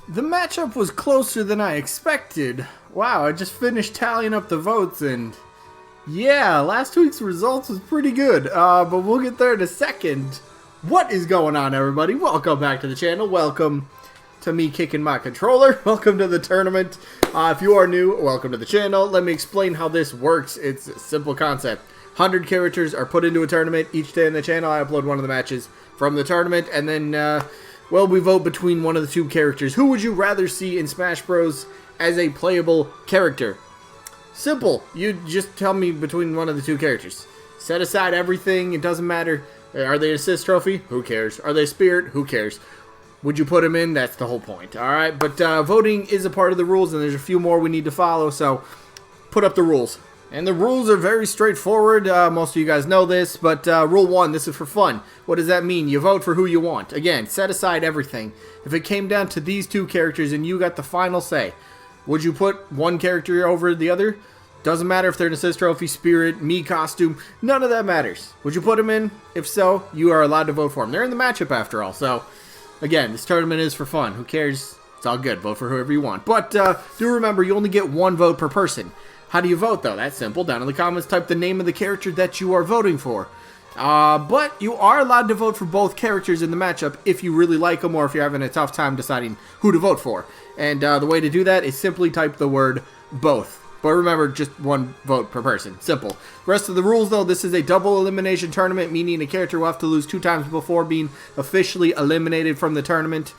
The matchup was closer than I expected. Wow, I just finished tallying up the votes and yeah, last week's results was pretty good, but we'll get there in a second. What is going on, everybody? Welcome back to the channel. Welcome to me kicking my controller. Welcome to the tournament. If you are new, welcome to the channel. Let me explain how this works. It's a simple concept. 100 characters are put into a tournament. Each day in the channel, I upload one of the matches from the tournament, and then, well, we vote between one of the two characters. Who would you rather see in Smash Bros. As a playable character? Simple. You just tell me between one of the two characters. Set aside everything. It doesn't matter. Are they an assist trophy? Who cares? Are they spirit? Who cares? Would you put them in? That's the whole point. Alright, but voting is a part of the rules, and there's a few more we need to follow, so put up the rules. And the rules are very straightforward. Most of you guys know this, but rule 1, this is for fun. What does that mean? You vote for who you want. Again, set aside everything. If it came down to these two characters and you got the final say, would you put one character over the other? Doesn't matter if they're an assist trophy, spirit, me costume, none of that matters. Would you put them in? If so, you are allowed to vote for them. They're in the matchup after all, so again, this tournament is for fun. Who cares? It's all good. Vote for whoever you want. But do remember, you only get one vote per person. How do you vote, though? That's simple. Down in the comments, type the name of the character that you are voting for. But you are allowed to vote for both characters in the matchup if you really like them or if you're having a tough time deciding who to vote for. And the way to do that is simply type the word both. But remember, just one vote per person. Simple. Rest of the rules, though, this is a double elimination tournament, meaning a character will have to lose 2 times before being officially eliminated from the tournament.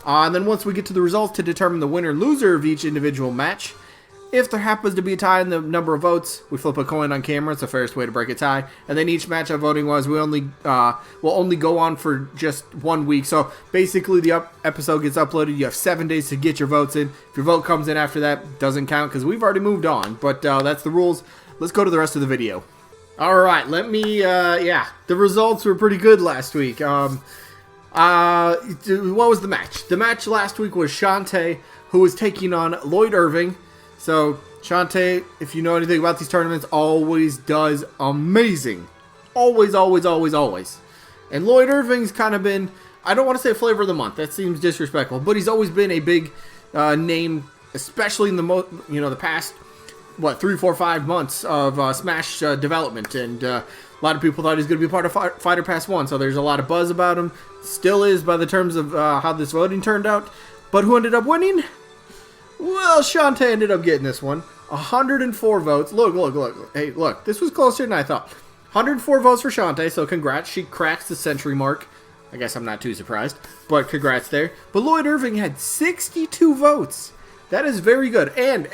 And then once we get to the results to determine the winner-loser of each individual match, if there happens to be a tie in the number of votes, we flip a coin on camera. It's the fairest way to break a tie. And then each matchup voting was will only go on for just 1 week. So basically, the episode gets uploaded. You have 7 days to get your votes in. If your vote comes in after that, doesn't count because we've already moved on. But that's the rules. Let's go to the rest of the video. All right, let me. Yeah, the results were pretty good last week. What was the match? The match last week was Shantae, who was taking on Lloyd Irving. So, Shantae, if you know anything about these tournaments, always does amazing. Always, always, always, always. And Lloyd Irving's kind of been, I don't want to say flavor of the month. That seems disrespectful. But he's always been a big name, especially in the past, 3, 4, 5 months of Smash development. And a lot of people thought he was going to be part of Fighter Pass 1. So there's a lot of buzz about him. Still is by the terms of how this voting turned out. But who ended up winning? Well, Shantae ended up getting this one. 104 votes. Look. Hey, look. This was closer than I thought. 104 votes for Shantae, so congrats. She cracks the century mark. I guess I'm not too surprised, but congrats there. But Lloyd Irving had 62 votes. That is very good. And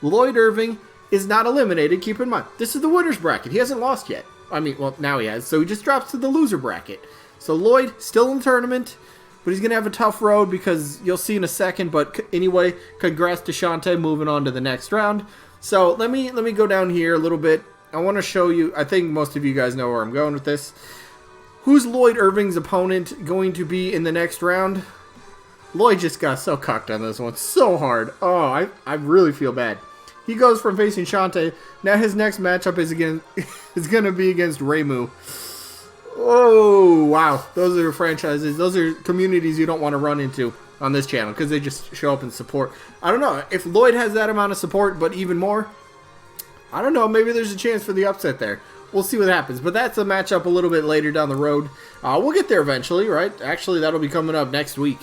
Lloyd Irving is not eliminated. Keep in mind, this is the winner's bracket. He hasn't lost yet. I mean, well, now he has. So he just drops to the loser bracket. So Lloyd, still in the tournament. But he's going to have a tough road because you'll see in a second. But anyway, congrats to Shantae moving on to the next round. So let me go down here a little bit. I want to show you, I think most of you guys know where I'm going with this. Who's Lloyd Irving's opponent going to be in the next round? Lloyd just got so cocked on this one. So hard. Oh, I really feel bad. He goes from facing Shantae. Now his next matchup is going to be against Reimu. Oh, wow. Those are franchises. Those are communities you don't want to run into on this channel because they just show up and support. I don't know. If Lloyd has that amount of support, but even more, I don't know. Maybe there's a chance for the upset there. We'll see what happens. But that's a matchup a little bit later down the road. We'll get there eventually, right? Actually, that'll be coming up next week.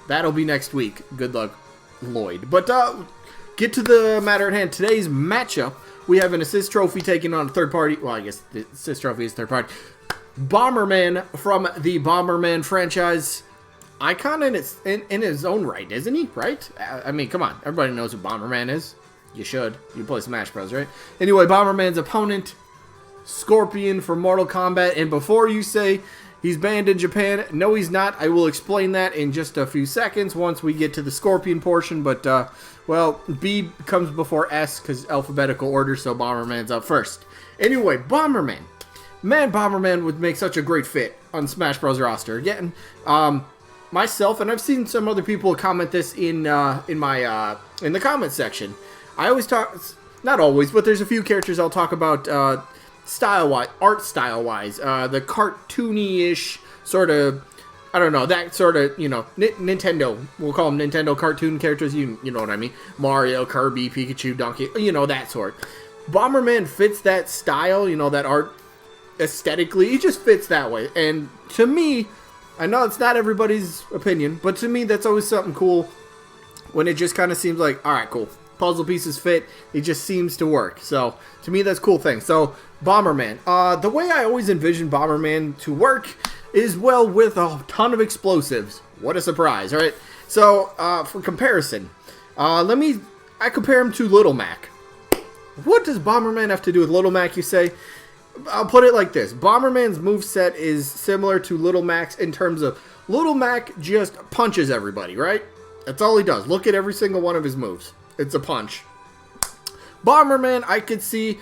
That'll be next week. Good luck, Lloyd. But get to the matter at hand. Today's matchup, we have an assist trophy taking on a third party. Well, I guess the assist trophy is third party. Bomberman from the Bomberman franchise. Icon in his own right, isn't he? Right? I mean, come on. Everybody knows who Bomberman is. You should. You play Smash Bros, right? Anyway, Bomberman's opponent, Scorpion from Mortal Kombat. And before you say he's banned in Japan, no, he's not. I will explain that in just a few seconds once we get to the Scorpion portion. But, well, B comes before S because alphabetical order, so Bomberman's up first. Anyway, Bomberman. Man, Bomberman would make such a great fit on Smash Bros. Roster. Again, myself, and I've seen some other people comment this in the comment section. I always talk, not always, but there's a few characters I'll talk about art style-wise, the cartoony-ish sort of I don't know, that sort of, you know, Nintendo, we'll call them Nintendo cartoon characters, you know what I mean, Mario, Kirby, Pikachu, Donkey, you know, that sort. Bomberman fits that style, you know, that art aesthetically, he just fits that way, and to me, I know it's not everybody's opinion, but to me, that's always something cool, when it just kind of seems like, alright, cool, puzzle pieces fit, it just seems to work, so, to me, that's a cool thing. So, Bomberman, the way I always envision Bomberman to work is, well, with a ton of explosives. What a surprise, right? So, for comparison, I compare him to Little Mac. What does Bomberman have to do with Little Mac, you say? I'll put it like this. Bomberman's moveset is similar to Little Mac's in terms of Little Mac just punches everybody, right? That's all he does. Look at every single one of his moves. It's a punch. Bomberman, I could see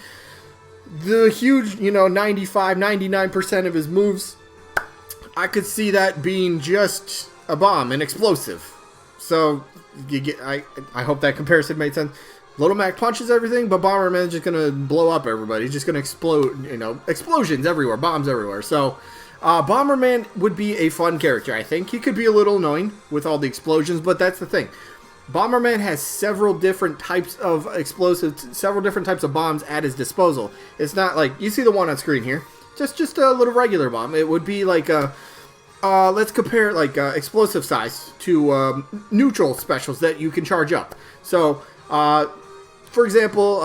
the huge, you know, 95, 99% of his moves, I could see that being just a bomb, an explosive. So, you get, I hope that comparison made sense. Little Mac punches everything, but Bomberman's just going to blow up everybody. He's just going to explode, you know, explosions everywhere, bombs everywhere. So, Bomberman would be a fun character, I think. He could be a little annoying with all the explosions, but that's the thing. Bomberman has several different types of explosives, several different types of bombs at his disposal. It's not like, you see the one on screen here, just a little regular bomb. It would be like a, let's compare like explosive size to neutral specials that you can charge up. So, for example,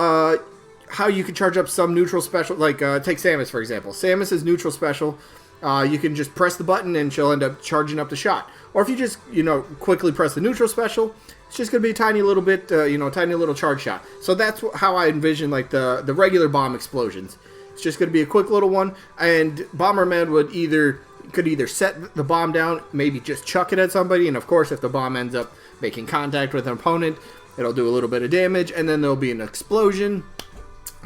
how you can charge up some neutral special, like take Samus for example. Samus's neutral special, you can just press the button and she'll end up charging up the shot. Or if you just, you know, quickly press the neutral special, it's just going to be a tiny little bit, you know, tiny little charge shot. So that's how I envision, like, the regular bomb explosions. It's just going to be a quick little one, and Bomberman could either set the bomb down, maybe just chuck it at somebody, and of course, if the bomb ends up making contact with an opponent, it'll do a little bit of damage, and then there'll be an explosion.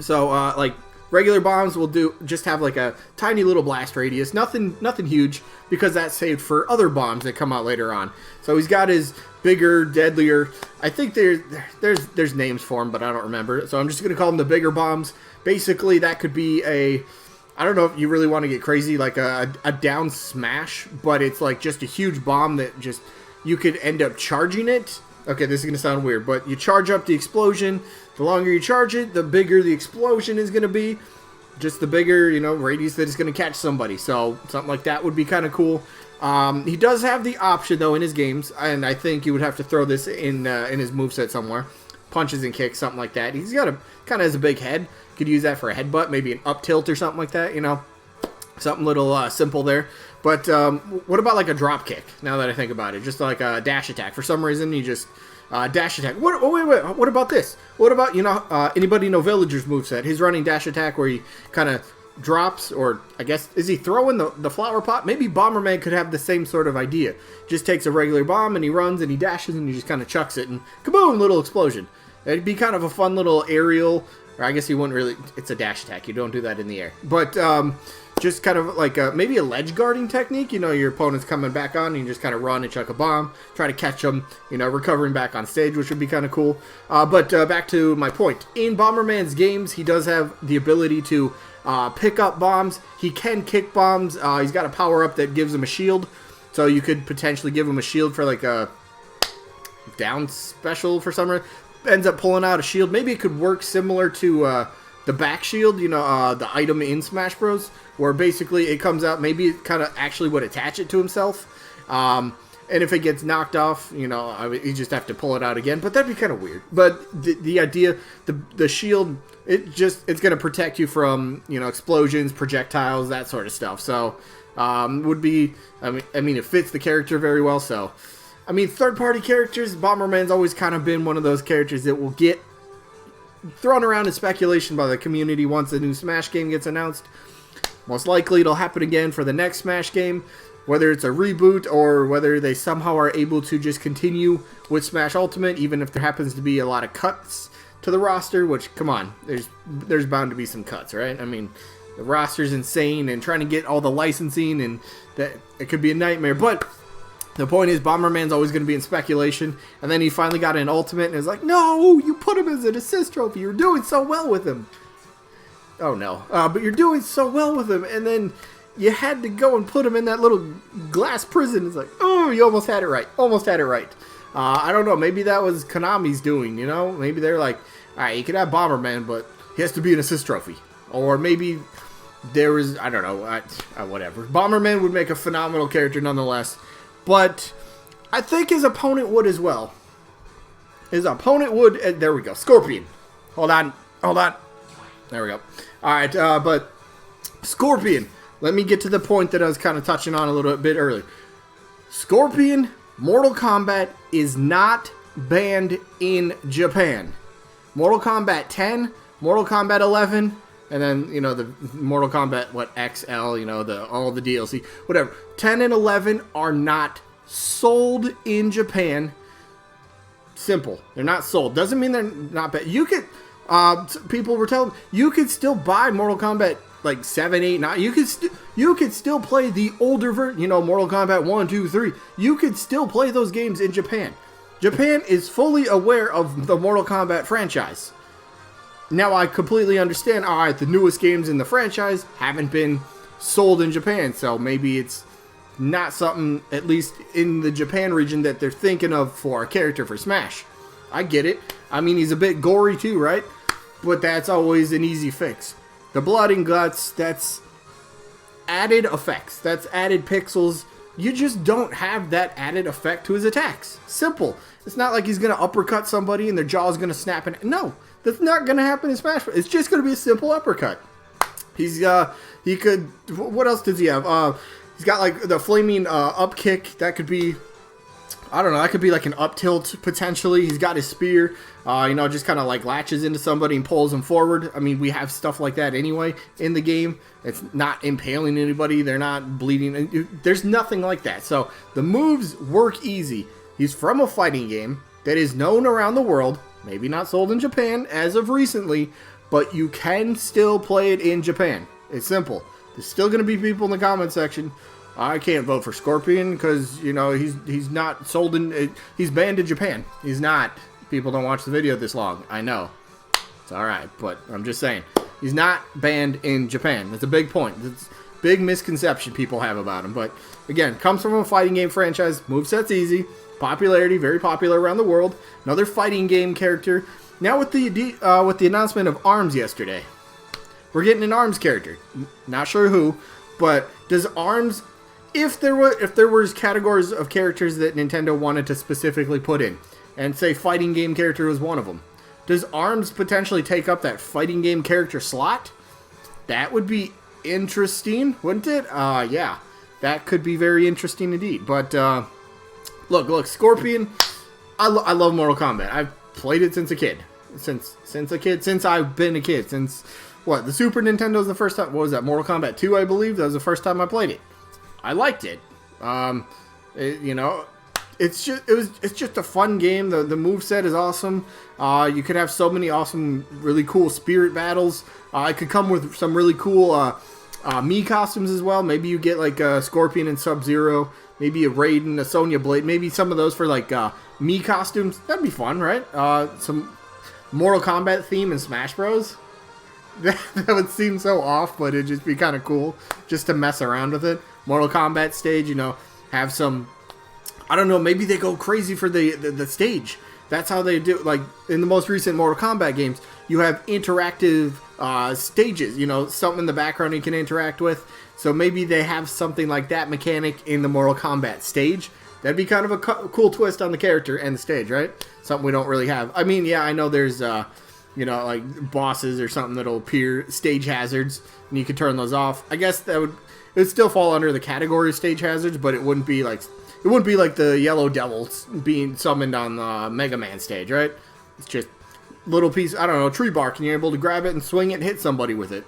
So, like, regular bombs will just have like a tiny little blast radius, nothing huge, because that's saved for other bombs that come out later on. So he's got his bigger, deadlier, I think there's names for them, but I don't remember. So I'm just going to call them the bigger bombs. Basically, that could be I don't know if you really want to get crazy, like a down smash, but it's like just a huge bomb that just, you could end up charging it. Okay, this is going to sound weird, but you charge up the explosion. The longer you charge it, the bigger the explosion is going to be. Just the bigger, you know, radius that it's going to catch somebody. So, something like that would be kind of cool. He does have the option, though, in his games, and I think you would have to throw this in his moveset somewhere. Punches and kicks, something like that. He's got kind of has a big head. Could use that for a headbutt, maybe an up tilt or something like that, you know. Something little simple there. But what about like a drop kick, now that I think about it? Just like a dash attack. For some reason, you just dash attack. Wait. What about this? What about, you know, anybody know Villager's moveset? His running dash attack where he kind of drops, or I guess, is he throwing the flower pot? Maybe Bomberman could have the same sort of idea. Just takes a regular bomb and he runs and he dashes and he just kind of chucks it and kaboom, little explosion. It'd be kind of a fun little aerial, or I guess he wouldn't really, it's a dash attack. You don't do that in the air. But, just kind of like maybe a ledge guarding technique. You know, your opponent's coming back on, and you just kind of run and chuck a bomb, try to catch them, you know, recovering back on stage, which would be kind of cool. But back to my point. In Bomberman's games, he does have the ability to pick up bombs. He can kick bombs. He's got a power-up that gives him a shield, so you could potentially give him a shield for like a down special for some reason. Ends up pulling out a shield. Maybe it could work similar to the back shield, you know, the item in Smash Bros, where basically it comes out, maybe it kind of actually would attach it to himself, and if it gets knocked off, you know, you just have to pull it out again, but that'd be kind of weird. But the idea, the shield, it's going to protect you from, you know, explosions, projectiles, that sort of stuff, so, would be, I mean, it fits the character very well, so, I mean, third-party characters, Bomberman's always kind of been one of those characters that will get thrown around in speculation by the community once a new Smash game gets announced. Most likely it'll happen again for the next Smash game, whether it's a reboot or whether they somehow are able to just continue with Smash Ultimate, even if there happens to be a lot of cuts to the roster, which, come on, there's bound to be some cuts, right? I mean, the roster's insane, and trying to get all the licensing, and that it could be a nightmare, but the point is, Bomberman's always going to be in speculation, and then he finally got an Ultimate, and it's like, no, you put him as an assist trophy, you're doing so well with him. Oh no, but you're doing so well with him, and then you had to go and put him in that little glass prison. It's like, oh, you almost had it right. Almost had it right. I don't know. Maybe that was Konami's doing, you know? Maybe they're like, all right, you can have Bomberman, but he has to be an assist trophy. Or maybe there was, I don't know, whatever. Bomberman would make a phenomenal character nonetheless. But I think his opponent would as well. His opponent would, there we go, Scorpion. Hold on. There we go. All right, but Scorpion. Let me get to the point that I was kind of touching on a little bit earlier. Scorpion, Mortal Kombat is not banned in Japan. Mortal Kombat 10, Mortal Kombat 11, and then, you know, the Mortal Kombat, XL, you know, all the DLC, whatever. 10 and 11 are not sold in Japan. Simple. They're not sold. Doesn't mean they're not bad. You could, people were telling me, you could still buy Mortal Kombat, like 7, 8, 9. You could still play the older version, you know, Mortal Kombat 1, 2, 3. You could still play those games in Japan. Japan is fully aware of the Mortal Kombat franchise. Now, I completely understand, alright, the newest games in the franchise haven't been sold in Japan, so maybe it's not something, at least in the Japan region, that they're thinking of for a character for Smash. I get it. I mean, he's a bit gory too, right? But that's always an easy fix. The blood and guts, that's added effects. That's added pixels. You just don't have that added effect to his attacks. Simple. It's not like he's going to uppercut somebody and their jaw's going to snap. No, that's not going to happen in Smash Bros. It's just going to be a simple uppercut. He could, what else does he have? He's got like the flaming up kick. That could be, I don't know, that could be like an up tilt potentially. He's got his spear, you know, just kind of like latches into somebody and pulls them forward. I mean, we have stuff like that anyway in the game. It's not impaling anybody. They're not bleeding. There's nothing like that. So the moves work easy. He's from a fighting game that is known around the world. Maybe not sold in Japan as of recently, but you can still play it in Japan. It's simple. There's still going to be people in the comment section. I can't vote for Scorpion because, you know, he's not sold in, he's banned in Japan. He's not. People don't watch the video this long. I know. It's alright, but I'm just saying. He's not banned in Japan. That's a big point. It's a big misconception people have about him. But, again, comes from a fighting game franchise. Moveset's easy. Popularity, very popular around the world. Another fighting game character. Now with the announcement of ARMS yesterday, we're getting an ARMS character. Not sure who, but does ARMS, if there was categories of characters that Nintendo wanted to specifically put in, and say fighting game character was one of them, does ARMS potentially take up that fighting game character slot? That would be interesting, wouldn't it? Yeah, that could be very interesting indeed. But look, Scorpion. I love Mortal Kombat. I've played it since a kid. Since I've been a kid. Since what? The Super Nintendo was the first time. What was that? Mortal Kombat 2, I believe. That was the first time I played it. I liked it. You know, it's just a fun game. The moveset is awesome. You could have so many awesome, really cool spirit battles. It could come with some really cool Mii costumes as well. Maybe you get like a Scorpion and Sub-Zero. Maybe a Raiden, a Sonya Blade. Maybe some of those for like Mii costumes. That'd be fun, right? Some Mortal Kombat theme in Smash Bros. That would seem so off, but it'd just be kind of cool just to mess around with it. Mortal Kombat stage, you know, have some, I don't know, maybe they go crazy for the stage. That's how they do, like, in the most recent Mortal Kombat games, you have interactive stages, you know, something in the background you can interact with. So maybe they have something like that mechanic in the Mortal Kombat stage. That'd be kind of a cool twist on the character and the stage, right? Something we don't really have. I mean, yeah, I know there's, you know, like bosses or something that'll appear, stage hazards, and you can turn those off. I guess it would still fall under the category of stage hazards, but it wouldn't be like the Yellow Devils being summoned on the Mega Man stage, right? It's just little piece, I don't know, tree bark, and you're able to grab it and swing it and hit somebody with it.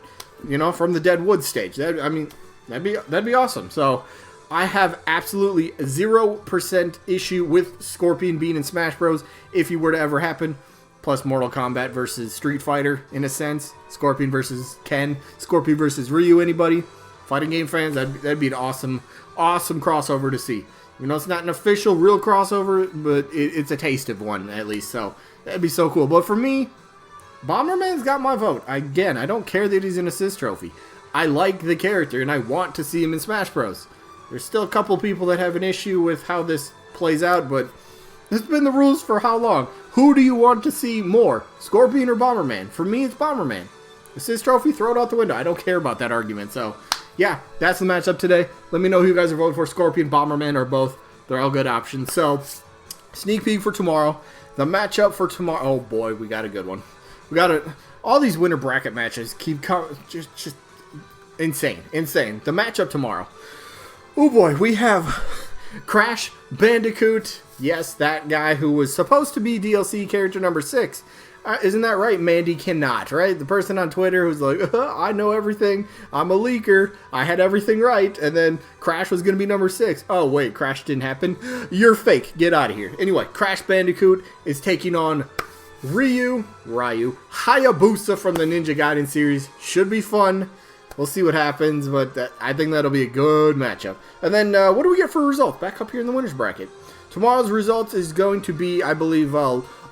You know, from the Dead Wood stage. That'd be awesome. So I have absolutely 0% issue with Scorpion being in Smash Bros. If he were to ever happen. Plus Mortal Kombat versus Street Fighter, in a sense. Scorpion versus Ken. Scorpion versus Ryu, anybody? Fighting game fans, that'd be an awesome crossover to see. You know, it's not an official real crossover, but it's a taste of one, at least. So that'd be so cool. But for me, Bomberman's got my vote. Again, I don't care that he's an assist trophy. I like the character, and I want to see him in Smash Bros. There's still a couple people that have an issue with how this plays out, but it's been the rules for how long? Who do you want to see more, Scorpion or Bomberman? For me, it's Bomberman. It's his trophy, throw it out the window. I don't care about that argument. So, yeah, that's the matchup today. Let me know who you guys are voting for, Scorpion, Bomberman, or both. They're all good options. So, sneak peek for tomorrow. The matchup for tomorrow. Oh, boy, we got a good one. We got a... All these winner bracket matches keep coming. Just insane. Insane. The matchup tomorrow. Oh, boy, we have Crash Bandicoot. Yes, that guy who was supposed to be DLC character number 6. Isn't that right? Mandy cannot, right? The person on Twitter who's like, I know everything. I'm a leaker. I had everything right. And then Crash was going to be number 6. Oh, wait, Crash didn't happen. You're fake. Get out of here. Anyway, Crash Bandicoot is taking on Ryu, Hayabusa from the Ninja Gaiden series. Should be fun. We'll see what happens, but I think that'll be a good matchup. And then, what do we get for results? Back up here in the winners bracket. Tomorrow's results is going to be, I believe,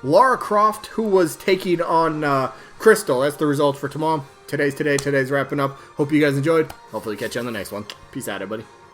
Lara Croft, who was taking on Crystal. That's the results for tomorrow. Today's wrapping up. Hope you guys enjoyed. Hopefully catch you on the next one. Peace out, everybody.